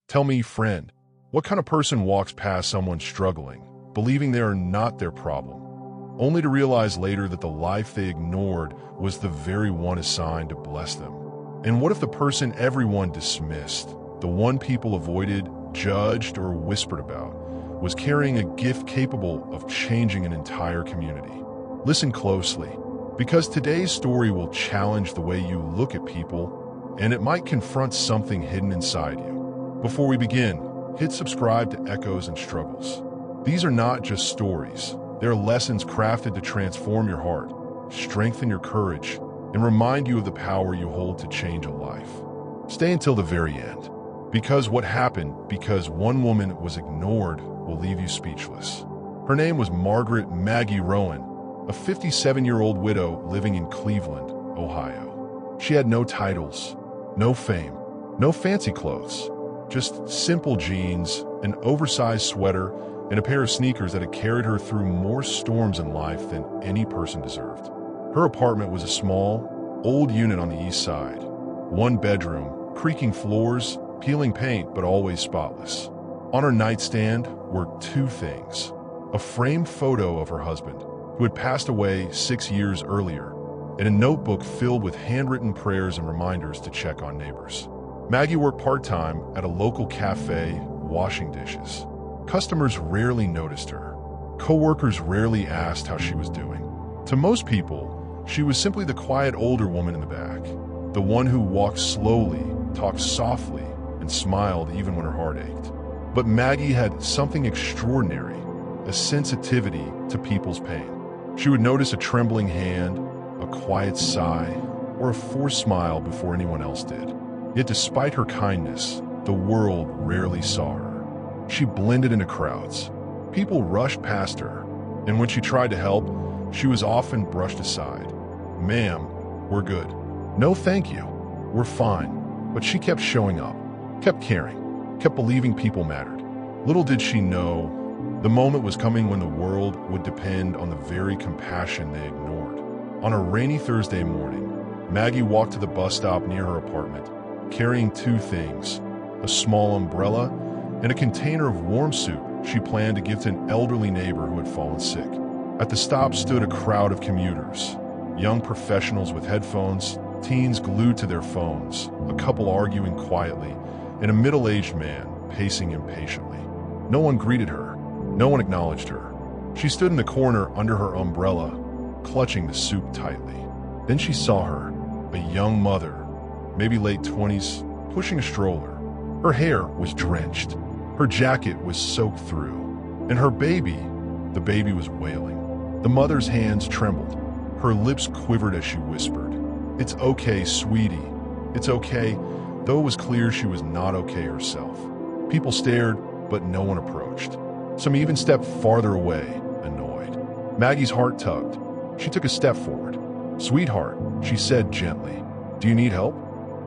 Tell me, friend, what kind of person walks past someone struggling, believing they are not their problem, only to realize later that the life they ignored was the very one assigned to bless them? And what if the person everyone dismissed, the one people avoided, judged, or whispered about, was carrying a gift capable of changing an entire community? Listen closely, because today's story will challenge the way you look at people, and it might confront something hidden inside you. Before we begin, hit subscribe to Echoes and Struggles. These are not just stories. They're lessons crafted to transform your heart, strengthen your courage, and remind you of the power you hold to change a life. Stay until the very end, because what happened because one woman was ignored will leave you speechless. Her name was Margaret Maggie Rowan, a 57-year-old widow living in Cleveland, Ohio. She had no titles, no fame, no fancy clothes, just simple jeans, an oversized sweater, and a pair of sneakers that had carried her through more storms in life than any person deserved. Her apartment was a small, old unit on the east side. One bedroom, creaking floors, peeling paint, but always spotless. On her nightstand were two things: a framed photo of her husband, who had passed away 6 years earlier, and a notebook filled with handwritten prayers and reminders to check on neighbors. Maggie worked part-time at a local cafe, washing dishes. Customers rarely noticed her. Co-workers rarely asked how she was doing. To most people, she was simply the quiet older woman in the back, the one who walked slowly, talked softly, and smiled even when her heart ached. But Maggie had something extraordinary, a sensitivity to people's pain. She would notice a trembling hand, a quiet sigh, or a forced smile before anyone else did. Yet despite her kindness, the world rarely saw her. She blended into crowds. People rushed past her, and when she tried to help, she was often brushed aside. "Ma'am, we're good." "No, thank you. We're fine." But she kept showing up, kept caring, kept believing people mattered. Little did she know, the moment was coming when the world would depend on the very compassion they ignored. On a rainy Thursday morning, Maggie walked to the bus stop near her apartment, carrying two things: a small umbrella and a container of warm soup she planned to give to an elderly neighbor who had fallen sick. At the stop stood a crowd of commuters, young professionals with headphones, teens glued to their phones, a couple arguing quietly, and a middle-aged man pacing impatiently. No one greeted her. No one acknowledged her. She stood in the corner under her umbrella, clutching the soup tightly. Then she saw her, a young mother, maybe late 20s, pushing a stroller. Her hair was drenched. Her jacket was soaked through. And her baby, the baby was wailing. The mother's hands trembled. Her lips quivered as she whispered, "It's okay, sweetie. It's okay," though it was clear she was not okay herself. People stared, but no one approached. Some even stepped farther away, annoyed. Maggie's heart tugged. She took a step forward. "Sweetheart," she said gently, "do you need help?"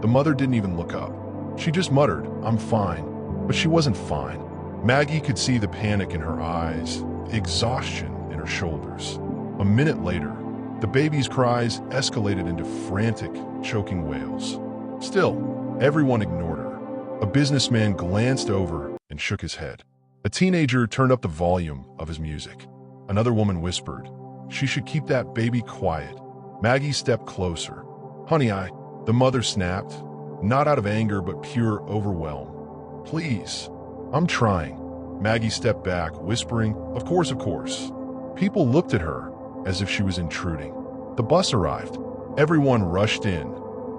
The mother didn't even look up. She just muttered, "I'm fine." But she wasn't fine. Maggie could see the panic in her eyes, exhaustion in her shoulders. A minute later, the baby's cries escalated into frantic, choking wails. Still, everyone ignored her. A businessman glanced over and shook his head. A teenager turned up the volume of his music. Another woman whispered, "She should keep that baby quiet." Maggie stepped closer. "Honey, the mother snapped, not out of anger but pure overwhelm. "Please, I'm trying." Maggie stepped back, whispering, "Of course, of course." People looked at her as if she was intruding. The bus arrived. Everyone rushed in,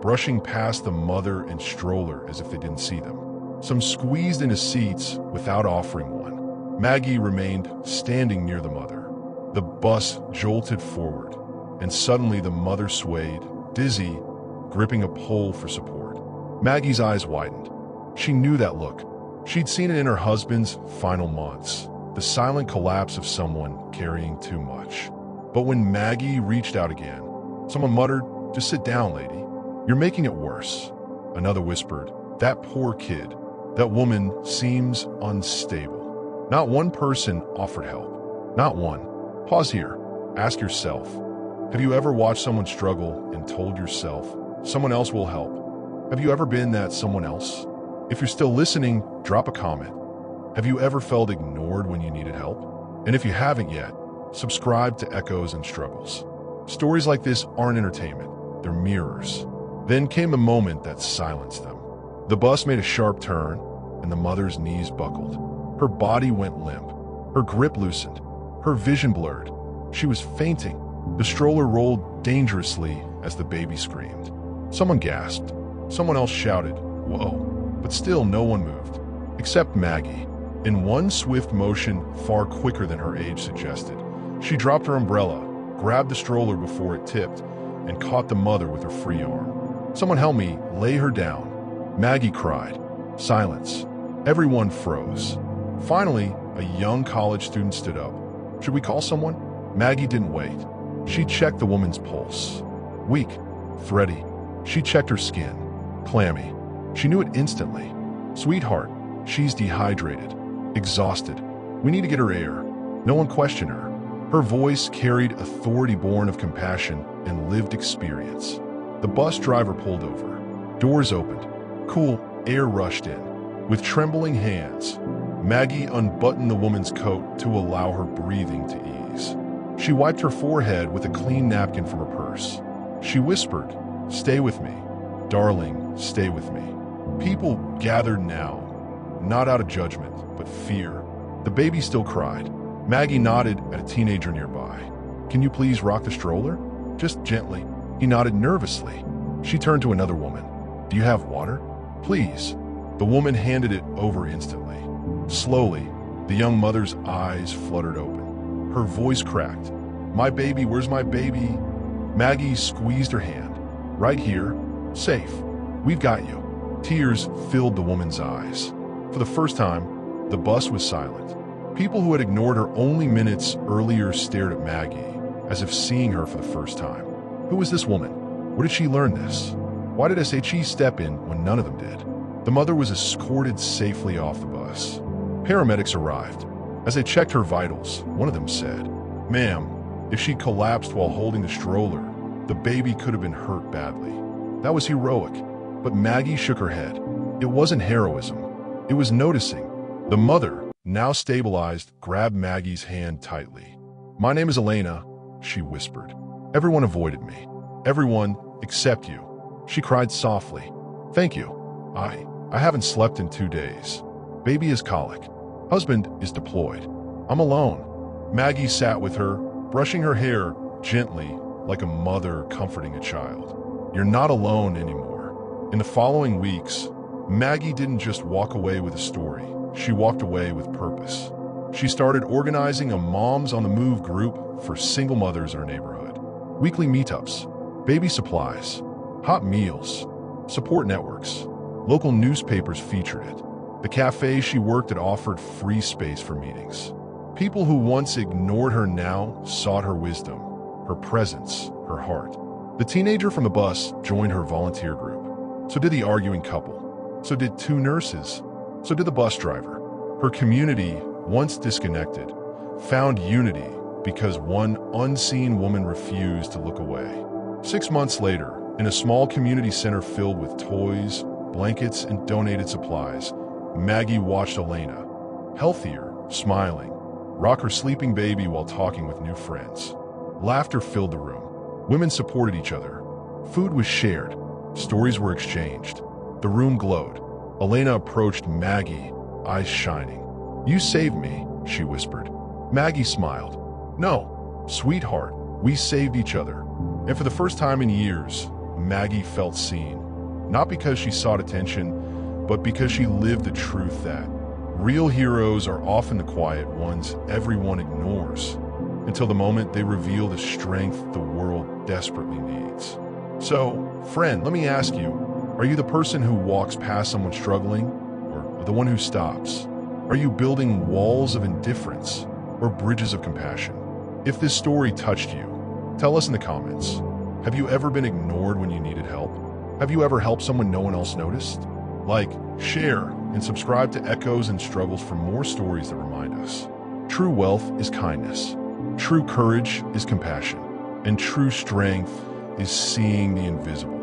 brushing past the mother and stroller as if they didn't see them. Some squeezed into seats without offering one. Maggie remained standing near the mother. The bus jolted forward, and suddenly the mother swayed, dizzy, gripping a pole for support. Maggie's eyes widened. She knew that look. She'd seen it in her husband's final months, the silent collapse of someone carrying too much. But when Maggie reached out again, someone muttered, "Just sit down, lady. You're making it worse." Another whispered, "That poor kid. That woman seems unstable." Not one person offered help. Not one. Pause here. Ask yourself, have you ever watched someone struggle and told yourself, someone else will help? Have you ever been that someone else? If you're still listening, drop a comment. Have you ever felt ignored when you needed help? And if you haven't yet, subscribe to Echoes and Struggles. Stories like this aren't entertainment, they're mirrors. Then came the moment that silenced them. The bus made a sharp turn, and the mother's knees buckled. Her body went limp. Her grip loosened. Her vision blurred. She was fainting. The stroller rolled dangerously as the baby screamed. Someone gasped. Someone else shouted, "Whoa!" But still no one moved, except Maggie. In one swift motion, far quicker than her age suggested, she dropped her umbrella, grabbed the stroller before it tipped, and caught the mother with her free arm. "Someone help me, lay her down," Maggie cried. Silence. Everyone froze. Finally, a young college student stood up. "Should we call someone?" Maggie didn't wait. She checked the woman's pulse. Weak, thready. She checked her skin. Clammy. She knew it instantly. "Sweetheart, she's dehydrated, exhausted. We need to get her air." No one questioned her. Her voice carried authority born of compassion and lived experience. The bus driver pulled over. Doors opened. Cool air rushed in. With trembling hands, Maggie unbuttoned the woman's coat to allow her breathing to ease. She wiped her forehead with a clean napkin from her purse. She whispered, "Stay with me. Darling, stay with me." People gathered now, not out of judgment, but fear. The baby still cried. Maggie nodded at a teenager nearby. "Can you please rock the stroller?" "Just gently." He nodded nervously. She turned to another woman. "Do you have water?" "Please." The woman handed it over instantly. Slowly, the young mother's eyes fluttered open. Her voice cracked. "My baby, where's my baby?" Maggie squeezed her hand. "Right here. Safe. We've got you." Tears filled the woman's eyes. For the first time, the bus was silent. People who had ignored her only minutes earlier stared at Maggie, as if seeing her for the first time. Who was this woman? Where did she learn this? Why did SHE step in when none of them did? The mother was escorted safely off the bus. Paramedics arrived. As they checked her vitals, one of them said, "Ma'am, if she collapsed while holding the stroller, the baby could have been hurt badly." That was heroic, but Maggie shook her head. It wasn't heroism. It was noticing. The mother, now stabilized, grabbed Maggie's hand tightly. "My name is Elena," she whispered. "Everyone avoided me. Everyone except you." She cried softly. "Thank you. I haven't slept in 2 days. Baby is colic. Husband is deployed. I'm alone." Maggie sat with her, brushing her hair gently like a mother comforting a child. "You're not alone anymore." In the following weeks, Maggie didn't just walk away with a story. She walked away with purpose. She started organizing a Moms on the Move group for single mothers in her neighborhood. Weekly meetups, baby supplies, hot meals, support networks. Local newspapers featured it. The cafe she worked at offered free space for meetings. People who once ignored her now sought her wisdom, her presence, her heart. The teenager from the bus joined her volunteer group. So did the arguing couple. So did 2 nurses. So did the bus driver. Her community, once disconnected, found unity because one unseen woman refused to look away. 6 months later, in a small community center filled with toys, blankets, and donated supplies, Maggie watched Elena, healthier, smiling, rock her sleeping baby while talking with new friends. Laughter filled the room. Women supported each other. Food was shared. Stories were exchanged. The room glowed. Elena approached Maggie, eyes shining. "You saved me," she whispered. Maggie smiled. "No, sweetheart, we saved each other." And for the first time in years, Maggie felt seen. Not because she sought attention, but because she lived the truth that real heroes are often the quiet ones everyone ignores, until the moment they reveal the strength the world desperately needs. So, friend, let me ask you, are you the person who walks past someone struggling, or the one who stops? Are you building walls of indifference or bridges of compassion? If this story touched you, tell us in the comments. Have you ever been ignored when you needed help? Have you ever helped someone no one else noticed? Like, share, and subscribe to Echoes and Struggles for more stories that remind us. True wealth is kindness. True courage is compassion. And true strength is seeing the invisible.